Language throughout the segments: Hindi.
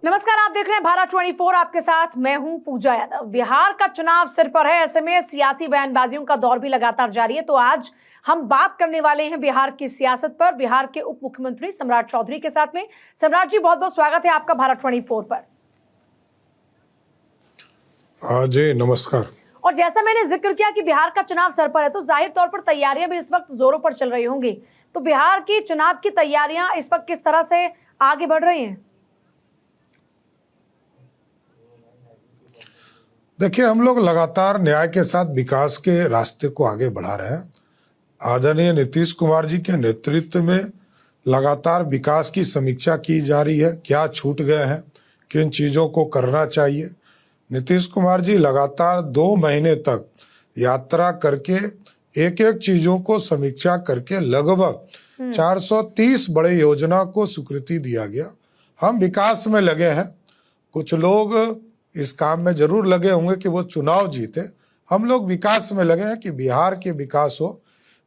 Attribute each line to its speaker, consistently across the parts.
Speaker 1: नमस्कार, आप देख रहे हैं भारत 24। आपके साथ मैं हूं पूजा यादव। बिहार का चुनाव सिर पर है, ऐसे में सियासी बयानबाजियों का दौर भी लगातार जारी है। तो आज हम बात करने वाले हैं बिहार की सियासत पर, बिहार के उप मुख्यमंत्री सम्राट चौधरी के साथ में। सम्राट जी, बहुत बहुत स्वागत है आपका भारत 24 पर।
Speaker 2: जी नमस्कार।
Speaker 1: और जैसा मैंने जिक्र किया कि बिहार का चुनाव सर पर है, तो जाहिर तौर पर तैयारियां भी इस वक्त जोरों पर चल रही होंगी। तो बिहार की चुनाव की तैयारियां इस वक्त किस तरह से आगे बढ़ रही हैं?
Speaker 2: देखिए, हम लोग लगातार न्याय के साथ विकास के रास्ते को आगे बढ़ा रहे हैं। आदरणीय नीतीश कुमार जी के नेतृत्व में लगातार विकास की समीक्षा की जा रही है। क्या छूट गए हैं, किन चीज़ों को करना चाहिए। नीतीश कुमार जी लगातार 2 महीने तक यात्रा करके एक एक चीज़ों को समीक्षा करके लगभग 430 बड़े योजना को स्वीकृति दिया गया। हम विकास में लगे हैं। कुछ लोग इस काम में जरूर लगे होंगे कि वो चुनाव जीते। हम लोग विकास में लगे हैं कि बिहार के विकास हो।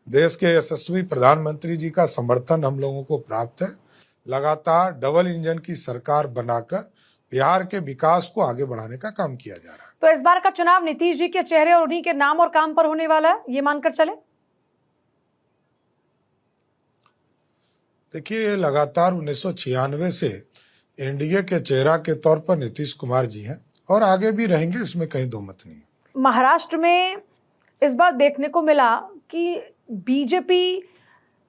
Speaker 2: देश के यशस्वी प्रधानमंत्री जी का समर्थन हम लोगों को प्राप्त है। लगातार डबल इंजन की सरकार बनाकर बिहार के विकास को आगे बढ़ाने का काम किया जा रहा है।
Speaker 1: तो इस बार का चुनाव नीतीश जी के चेहरे और उन्हीं के नाम और काम पर होने वाला है, ये मानकर चले?
Speaker 2: देखिए, लगातार 1996 से एनडीए के चेहरा के तौर पर नीतीश कुमार जी हैं और आगे भी रहेंगे, इसमें कहीं दो मत नहीं है।
Speaker 1: महाराष्ट्र में इस बार देखने को मिला कि बीजेपी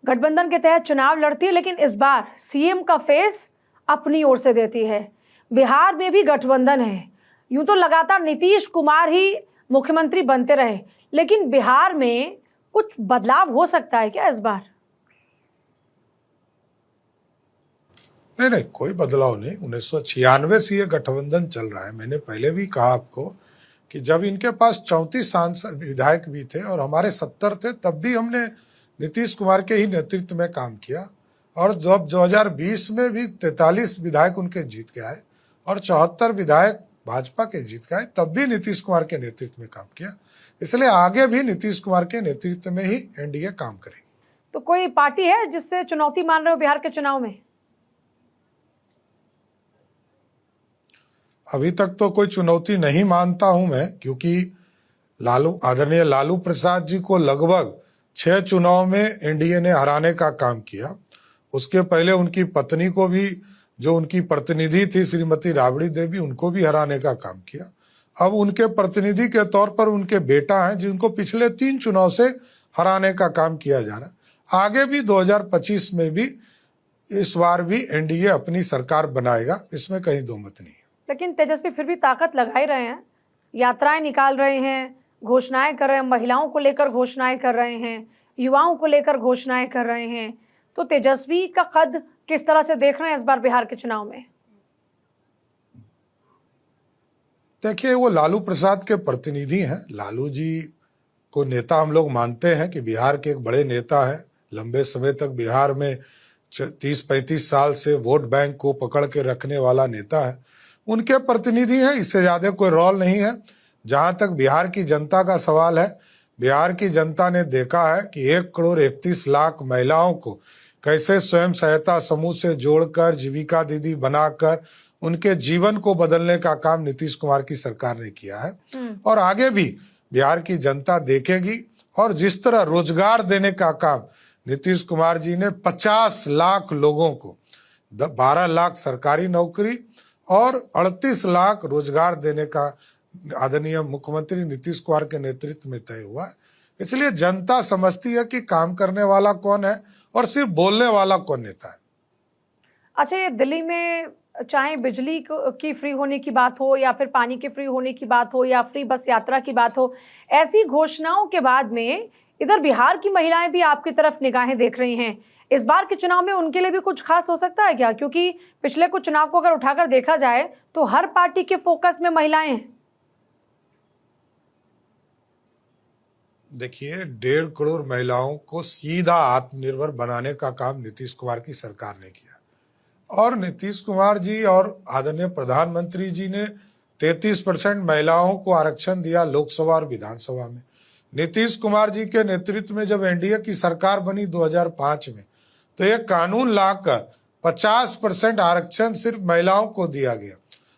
Speaker 1: गठबंधन के तहत चुनाव लड़ती है, लेकिन इस बार सीएम का फेस अपनी ओर से देती है। बिहार में भी गठबंधन है। यूं तो लगातार नीतीश कुमार ही मुख्यमंत्री बनते रहे, लेकिन बिहार में कुछ बदलाव हो सकता है क्या इस बार?
Speaker 2: नहीं, कोई बदलाव नहीं। 1996 से ये गठबंधन चल रहा है। मैंने पहले भी कहा आपको कि जब इनके पास 34 सांसद विधायक भी थे और हमारे 70 थे, तब भी हमने नीतीश कुमार के ही नेतृत्व में काम किया। और जब 2020 में भी 43 विधायक उनके जीत के आए और 74 विधायक भाजपा के जीत के आए, तब भी नीतीश कुमार के नेतृत्व में काम किया। इसलिए आगे भी नीतीश कुमार के नेतृत्व में ही एनडीए काम करेगी।
Speaker 1: तो कोई पार्टी है जिससे चुनौती मान रहे हो बिहार के चुनाव में?
Speaker 2: अभी तक तो कोई चुनौती नहीं मानता हूं मैं, क्योंकि आदरणीय लालू प्रसाद जी को लगभग 6 चुनाव में एनडीए ने हराने का काम किया। उसके पहले उनकी पत्नी को भी, जो उनकी प्रतिनिधि थी श्रीमती राबड़ी देवी, उनको भी हराने का काम किया। अब उनके प्रतिनिधि के तौर पर उनके बेटा हैं, जिनको पिछले 3 चुनाव से हराने का काम किया जा रहा है। आगे भी 2025 में भी, इस बार भी एनडीए अपनी सरकार बनाएगा, इसमें कहीं दो मत नहीं है।
Speaker 1: लेकिन तेजस्वी फिर भी ताकत लगा ही रहे हैं, यात्राएं निकाल रहे हैं, घोषणाएं कर रहे हैं, महिलाओं को लेकर घोषणाएं कर रहे हैं, युवाओं को लेकर घोषणाएं कर रहे हैं। तो तेजस्वी का कद किस तरह से देख रहे हैं इस बार बिहार के चुनाव में?
Speaker 2: देखिए, वो लालू प्रसाद के प्रतिनिधि हैं। लालू जी को नेता हम लोग मानते हैं कि बिहार के एक बड़े नेता हैं। लंबे समय तक बिहार में 30-35 साल से वोट बैंक को पकड़ के रखने वाला नेता है। उनके प्रतिनिधि हैं, इससे ज़्यादा कोई रोल नहीं है। जहाँ तक बिहार की जनता का सवाल है, बिहार की जनता ने देखा है कि 1 करोड़ 31 लाख महिलाओं को कैसे स्वयं सहायता समूह से जोड़कर, जीविका दीदी बनाकर उनके जीवन को बदलने का काम नीतीश कुमार की सरकार ने किया है। और आगे भी बिहार की जनता देखेगी। और जिस तरह रोजगार देने का काम नीतीश कुमार जी ने 50 लाख लोगों को 12 लाख सरकारी नौकरी और 38 लाख रोजगार देने का आदरणीय मुख्यमंत्री नीतीश कुमार के नेतृत्व में तय हुआ है। इसलिए जनता समझती है कि काम करने वाला कौन है और सिर्फ बोलने वाला कौन नेता है।
Speaker 1: अच्छा, ये दिल्ली में चाहे बिजली की फ्री होने की बात हो, या फिर पानी के फ्री होने की बात हो, या फ्री बस यात्रा की बात हो, ऐसी घोषणाओं के बाद में इधर बिहार की महिलाएं भी आपकी तरफ निगाहें देख रही हैं। इस बार के चुनाव में उनके लिए भी कुछ खास हो सकता है क्या? क्योंकि पिछले कुछ चुनाव को अगर उठाकर देखा जाए तो हर पार्टी के फोकस में महिलाएं हैं।
Speaker 2: देखिए, 1.5 करोड़ महिलाओं को सीधा आत्मनिर्भर बनाने का काम नीतीश कुमार की सरकार ने किया। और नीतीश कुमार जी और आदरणीय प्रधानमंत्री जी ने 33% महिलाओं को आरक्षण दिया लोकसभा और विधानसभा में। नीतीश कुमार जी के नेतृत्व में जब एनडीए की सरकार बनी 2005 में, तो एक कानून लाकर 50% आरक्षण सिर्फ महिलाओं को दिया गया,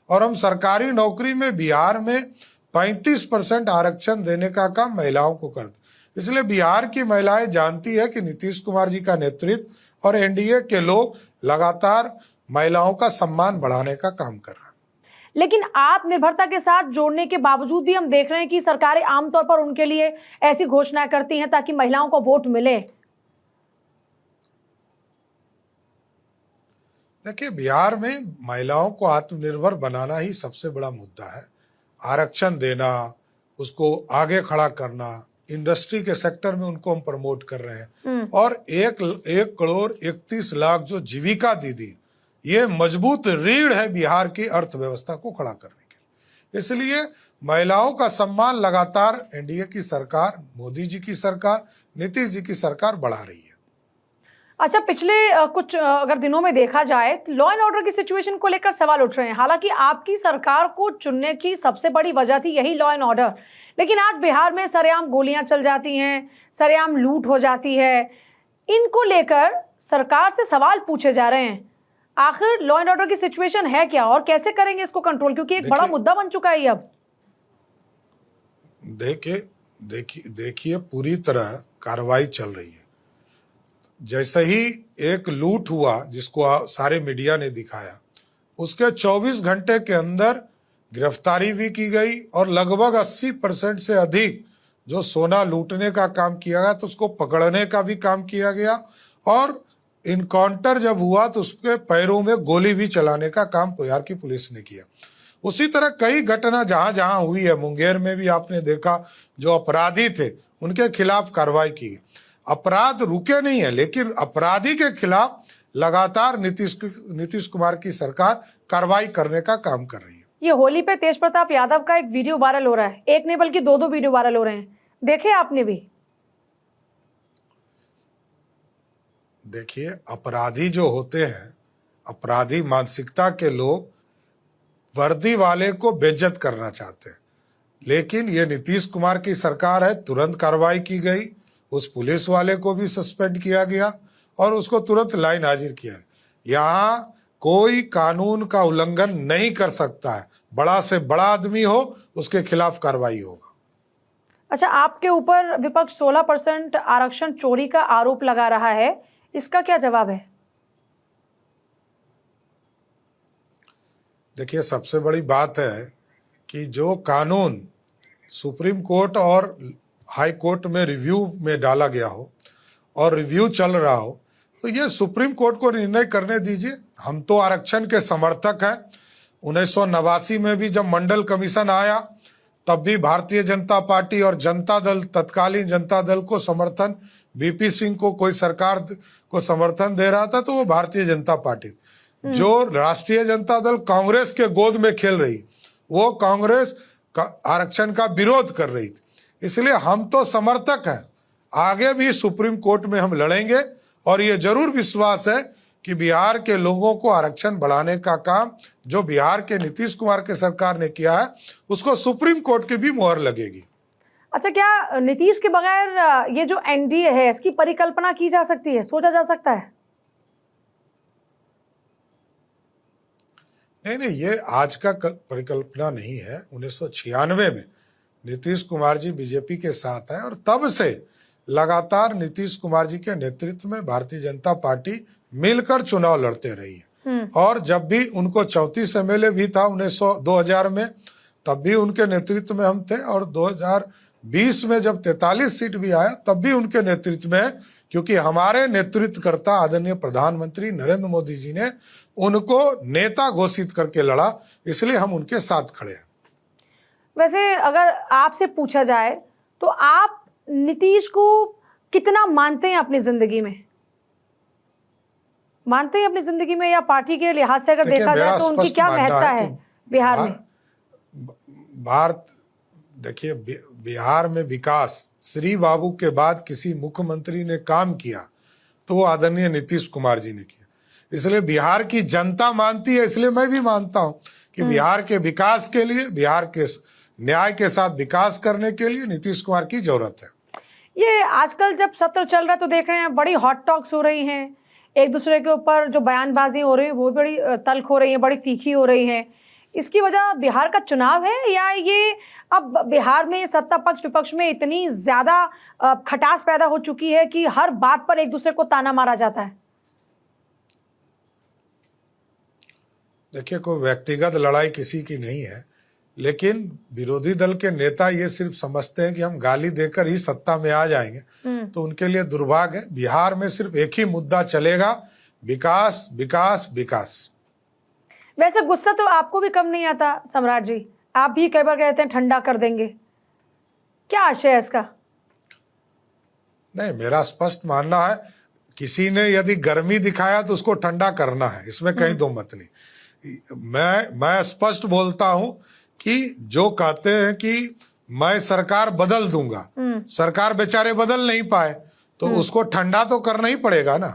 Speaker 2: और हम सरकारी नौकरी में बिहार में 35% आरक्षण देने का काम महिलाओं को करते। इसलिए बिहार की महिलाएं जानती है कि नीतीश कुमार जी का नेतृत्व और एनडीए के लोग लगातार महिलाओं का सम्मान बढ़ाने का काम कर रहे हैं।
Speaker 1: लेकिन आत्मनिर्भरता के साथ जोड़ने के बावजूद भी हम देख रहे हैं कि सरकारें आमतौर पर उनके लिए ऐसी घोषणाएं करती हैं ताकि महिलाओं को वोट मिले।
Speaker 2: देखिए, बिहार में महिलाओं को आत्मनिर्भर बनाना ही सबसे बड़ा मुद्दा है। आरक्षण देना, उसको आगे खड़ा करना, इंडस्ट्री के सेक्टर में उनको हम प्रमोट कर रहे हैं, और 1,31,00,000 जो जीविका दीदी, ये मजबूत रीढ़ है बिहार की अर्थव्यवस्था को खड़ा करने के लिए। इसलिए महिलाओं का सम्मान लगातार एनडीए की सरकार, मोदी जी की सरकार, नीतीश जी की सरकार बढ़ा रही है।
Speaker 1: अच्छा, पिछले कुछ अगर दिनों में देखा जाए तो लॉ एंड ऑर्डर की सिचुएशन को लेकर सवाल उठ रहे हैं। हालांकि आपकी सरकार को चुनने की सबसे बड़ी वजह थी यही लॉ एंड ऑर्डर, लेकिन आज बिहार में सरेआम गोलियां चल जाती हैं, सरेआम लूट हो जाती है। इनको लेकर सरकार से सवाल पूछे जा रहे हैं, आखिर लॉ एंड ऑर्डर की सिचुएशन है क्या और कैसे करेंगे इसको कंट्रोल, क्योंकि एक बड़ा मुद्दा बन चुका है ये अब।
Speaker 2: देखिए पूरी तरह कार्रवाई चल रही है। जैसे ही एक लूट हुआ जिसको सारे मीडिया ने दिखाया, उसके 24 घंटे के अंदर गिरफ्तारी भी की गई, और लगभग 80% से अधिक जो सोना लूटने का काम किया गया तो उसको पकड़ने का भी काम किया गया, और इनकाउंटर जब हुआ तो उसके पैरों में गोली भी चलाने का काम बिहार की पुलिस ने किया। उसी तरह कई घटना जहां जहां हुई है, मुंगेर में भी आपने देखा, जो अपराधी थे उनके खिलाफ कार्रवाई की। अपराध रुके नहीं है, लेकिन अपराधी के खिलाफ लगातार नीतीश कुमार की सरकार कार्रवाई करने का काम कर रही है।
Speaker 1: ये होली पे तेज प्रताप यादव का एक वीडियो वायरल हो रहा है, एक नहीं बल्कि दो वीडियो वायरल हो रहे हैं, देखे आपने भी?
Speaker 2: देखिए, अपराधी जो होते हैं, अपराधी मानसिकता के लोग वर्दी वाले को बेइज्जत करना चाहते हैं, लेकिन ये नीतीश कुमार की सरकार है, तुरंत कार्रवाई की गई, उस पुलिस वाले को भी सस्पेंड किया गया और उसको तुरंत लाइन हाजिर किया। यहाँ कोई कानून का उल्लंघन नहीं कर सकता है, बड़ा से बड़ा आदमी हो उसके खिलाफ कार्रवाई होगा।
Speaker 1: अच्छा, आपके ऊपर विपक्ष 16% आरक्षण चोरी का आरोप लगा रहा है, इसका क्या जवाब है?
Speaker 2: देखिए, सबसे बड़ी बात है कि जो कानून सुप्रीम कोर्ट और हाई कोर्ट में रिव्यू में डाला गया हो और रिव्यू चल रहा हो, तो ये सुप्रीम कोर्ट को निर्णय करने दीजिए। हम तो आरक्षण के समर्थक हैं। 1989 में भी जब मंडल कमीशन आया, तब भी भारतीय जनता पार्टी और जनता दल, तत्कालीन जनता दल को समर्थन, बीपी सिंह को कोई सरकार को समर्थन दे रहा था तो वो भारतीय जनता पार्टी। जो राष्ट्रीय जनता दल कांग्रेस के गोद में खेल रही, वो कांग्रेस आरक्षण का विरोध कर रही थी। इसलिए हम तो समर्थक हैं, आगे भी सुप्रीम कोर्ट में हम लड़ेंगे, और ये जरूर विश्वास है कि बिहार के लोगों को आरक्षण बढ़ाने का काम जो बिहार के नीतीश कुमार के सरकार ने किया है, उसको सुप्रीम कोर्ट की भी मोहर लगेगी।
Speaker 1: अच्छा, क्या नीतीश के बगैर ये जो एनडीए है इसकी परिकल्पना की जा सकती है, सोचा जा सकता है?
Speaker 2: नहीं, ये आज का परिकल्पना नहीं है। 1996 में नीतीश कुमार जी बीजेपी के साथ हैं, और तब से लगातार नीतीश कुमार जी के नेतृत्व में भारतीय जनता पार्टी मिलकर चुनाव लड़ते रही है। और जब भी उनको 34 एमएलए भी था 2000 में, तब भी उनके नेतृत्व में हम थे, और 2020 में जब 43 सीट भी आया तब भी उनके नेतृत्व में है, क्योंकि हमारे नेतृत्वकर्ता आदरणीय प्रधानमंत्री नरेंद्र मोदी जी ने उनको नेता घोषित करके लड़ा, इसलिए हम उनके साथ खड़े हैं।
Speaker 1: वैसे अगर आपसे पूछा जाए तो आप नीतीश को कितना मानते हैं अपनी जिंदगी में? मानते हैं अपनी जिंदगी में, या पार्टी के लिहाज से अगर देखा जाए तो उनकी क्या महत्ता है बिहार में?
Speaker 2: देखिए, बिहार में विकास श्री बाबू के बाद किसी मुख्यमंत्री ने काम किया तो वो आदरणीय नीतीश कुमार जी ने किया। इसलिए बिहार की जनता मानती है, इसलिए मैं भी मानता हूं कि बिहार के विकास के लिए, बिहार के न्याय के साथ विकास करने के लिए नीतीश कुमार की जरूरत है।
Speaker 1: ये आजकल जब सत्र चल रहा है तो देख रहे हैं बड़ी हॉट टॉक्स हो रही हैं, एक दूसरे के ऊपर जो बयानबाजी हो रही है वो बड़ी तल्ख हो रही है, बड़ी तीखी हो रही है। इसकी वजह बिहार का चुनाव है या ये अब बिहार में सत्ता पक्ष विपक्ष में इतनी ज़्यादा खटास पैदा हो चुकी है कि हर बात पर एक दूसरे को ताना मारा जाता है?
Speaker 2: देखिए, कोई व्यक्तिगत लड़ाई किसी की नहीं है, लेकिन विरोधी दल के नेता ये सिर्फ समझते हैं कि हम गाली देकर ही सत्ता में आ जाएंगे, तो उनके लिए दुर्भाग्य है। बिहार में सिर्फ एक ही मुद्दा चलेगा, विकास विकास विकास।
Speaker 1: वैसे गुस्सा तो आपको भी कम नहीं आता सम्राट जी, आप भी कई बार कहते हैं ठंडा कर देंगे, क्या आशय है इसका?
Speaker 2: नहीं, मेरा स्पष्ट मानना है, किसी ने यदि गर्मी दिखाया तो उसको ठंडा करना है, इसमें कहीं दो मत नहीं। मैं स्पष्ट बोलता हूं कि जो कहते हैं कि मैं सरकार बदल दूंगा, सरकार बेचारे बदल नहीं पाए तो उसको ठंडा तो करना ही पड़ेगा ना।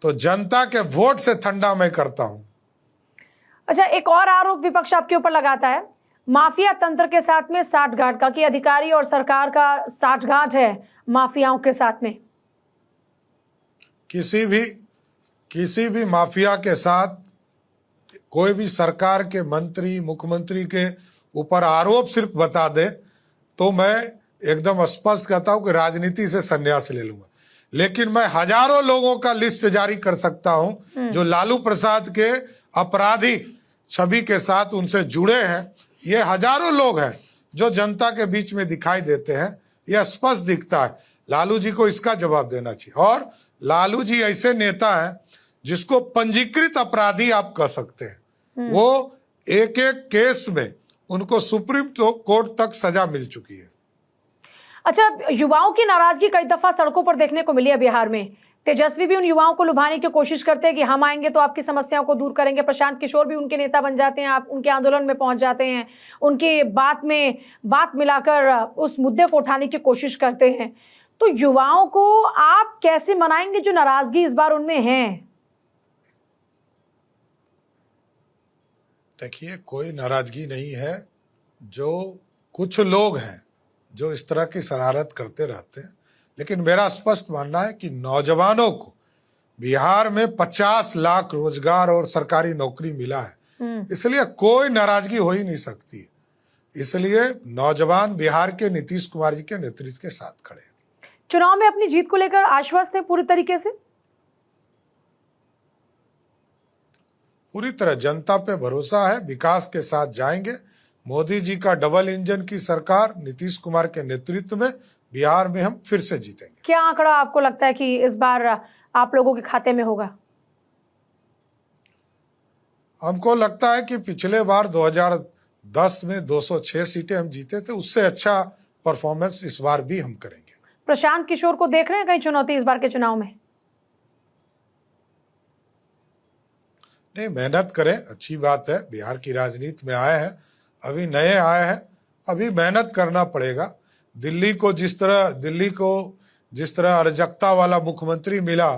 Speaker 2: तो जनता के वोट से ठंडा मैं करता हूं।
Speaker 1: अच्छा, एक और आरोप विपक्ष आपके ऊपर लगाता है माफिया तंत्र के साथ में साठगांठ का, कि अधिकारी और सरकार का साठगांठ है माफियाओं के साथ में।
Speaker 2: किसी भी माफिया के साथ कोई भी सरकार के मंत्री मुख्यमंत्री के ऊपर आरोप सिर्फ बता दे तो मैं एकदम स्पष्ट कहता हूं कि राजनीति से संन्यास ले लूंगा। लेकिन मैं हजारों लोगों का लिस्ट जारी कर सकता हूं जो लालू प्रसाद के आपराधिक छवि के साथ उनसे जुड़े हैं। ये हजारों लोग हैं जो जनता के बीच में दिखाई देते हैं, यह स्पष्ट दिखता है। लालू जी को इसका जवाब देना चाहिए। और लालू जी ऐसे नेता हैं जिसको पंजीकृत अपराधी आप कह सकते हैं। वो एक एक केस में उनको सुप्रीम कोर्ट तक सजा मिल चुकी है।
Speaker 1: अच्छा, युवाओं की नाराजगी कई दफा सड़कों पर देखने को मिली है बिहार में। तेजस्वी भी उन युवाओं को लुभाने की कोशिश करते हैं कि हम आएंगे तो आपकी समस्याओं को दूर करेंगे। प्रशांत किशोर भी उनके नेता बन जाते हैं, आप उनके आंदोलन में पहुंच जाते हैं, उनकी बात में बात मिलाकर उस मुद्दे को उठाने की कोशिश करते हैं। तो युवाओं को आप कैसे मनाएंगे जो नाराजगी इस बार उनमें है?
Speaker 2: देखिए, कोई नाराजगी नहीं है। जो कुछ लोग हैं जो इस तरह की शरारत करते रहते हैं, लेकिन मेरा स्पष्ट मानना है कि नौजवानों को बिहार में 50 लाख रोजगार और सरकारी नौकरी मिला है, इसलिए कोई नाराजगी हो ही नहीं सकती है। इसलिए नौजवान बिहार के नीतीश कुमार जी के नेतृत्व के साथ खड़े हैं।
Speaker 1: चुनाव में अपनी जीत को लेकर आश्वस्त है पूरी तरीके से?
Speaker 2: पूरी तरह जनता पे भरोसा है, विकास के साथ जाएंगे। मोदी जी का डबल इंजन की सरकार नीतीश कुमार के नेतृत्व में बिहार में हम फिर से जीतेंगे।
Speaker 1: क्या आंकड़ा आपको लगता है कि इस बार आप लोगों के खाते में होगा?
Speaker 2: हमको लगता है कि पिछले बार 2010 में 206 सीटें हम जीते थे, उससे अच्छा परफॉर्मेंस इस बार भी हम करेंगे।
Speaker 1: प्रशांत किशोर को देख रहे हैं कहीं चुनौती इस बार के चुनाव में?
Speaker 2: नहीं, मेहनत करें, अच्छी बात है। बिहार की राजनीति में आए हैं, अभी नए आए हैं, अभी मेहनत करना पड़ेगा। दिल्ली को जिस तरह अराजकता वाला मुख्यमंत्री मिला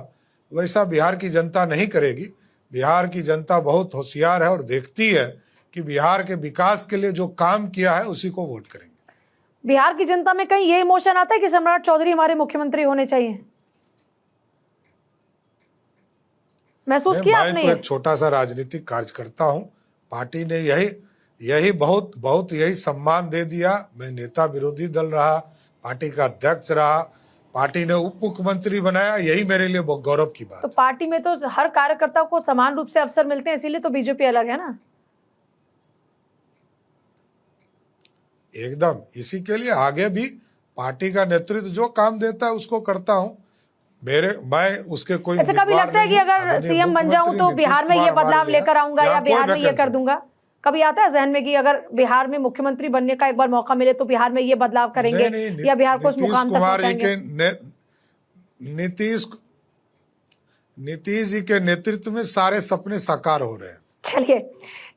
Speaker 2: वैसा बिहार की जनता नहीं करेगी। बिहार की जनता बहुत होशियार है और देखती है कि बिहार के विकास के लिए जो काम किया है उसी को वोट करेंगे।
Speaker 1: बिहार की जनता में कहीं ये इमोशन आता है कि सम्राट चौधरी हमारे मुख्यमंत्री होने चाहिए? महसूस किया आपने?
Speaker 2: मैं तो एक छोटा सा राजनीतिक कार्यकर्ता हूं। पार्टी ने यही बहुत यही सम्मान दे दिया। मैं नेता विरोधी दल रहा, पार्टी का अध्यक्ष रहा, पार्टी ने उप मुख्यमंत्री बनाया, यही मेरे लिए बहुत गौरव की बात।
Speaker 1: तो पार्टी में तो हर कार्यकर्ता को समान रूप से अवसर मिलते हैं, इसीलिए तो बीजेपी अलग है ना।
Speaker 2: एकदम, इसी के लिए आगे भी पार्टी का नेतृत्व जो काम देता है उसको करता हूं। मैं उसके कोई
Speaker 1: ऐसे कभी लगता है कि अगर सीएम बन जाऊं तो बिहार में ये बदलाव लेकर आऊंगा या बिहार में ये कर दूंगा? कभी आता है जहन में कि अगर बिहार में मुख्यमंत्री बनने का एक बार मौका मिले तो बिहार में ये बदलाव करेंगे या बिहार को उस मुकाम तक पहुंचाएंगे?
Speaker 2: नीतीश जी के नेतृत्व में सारे सपने साकार हो रहे हैं।
Speaker 1: चलिए,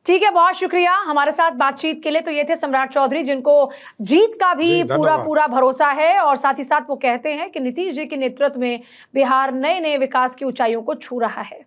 Speaker 1: ठीक है, बहुत शुक्रिया हमारे साथ बातचीत के लिए। तो ये थे सम्राट चौधरी, जिनको जीत का भी पूरा भरोसा है और साथ ही साथ वो कहते हैं कि नीतीश जी के नेतृत्व में बिहार नए नए विकास की ऊंचाइयों को छू रहा है।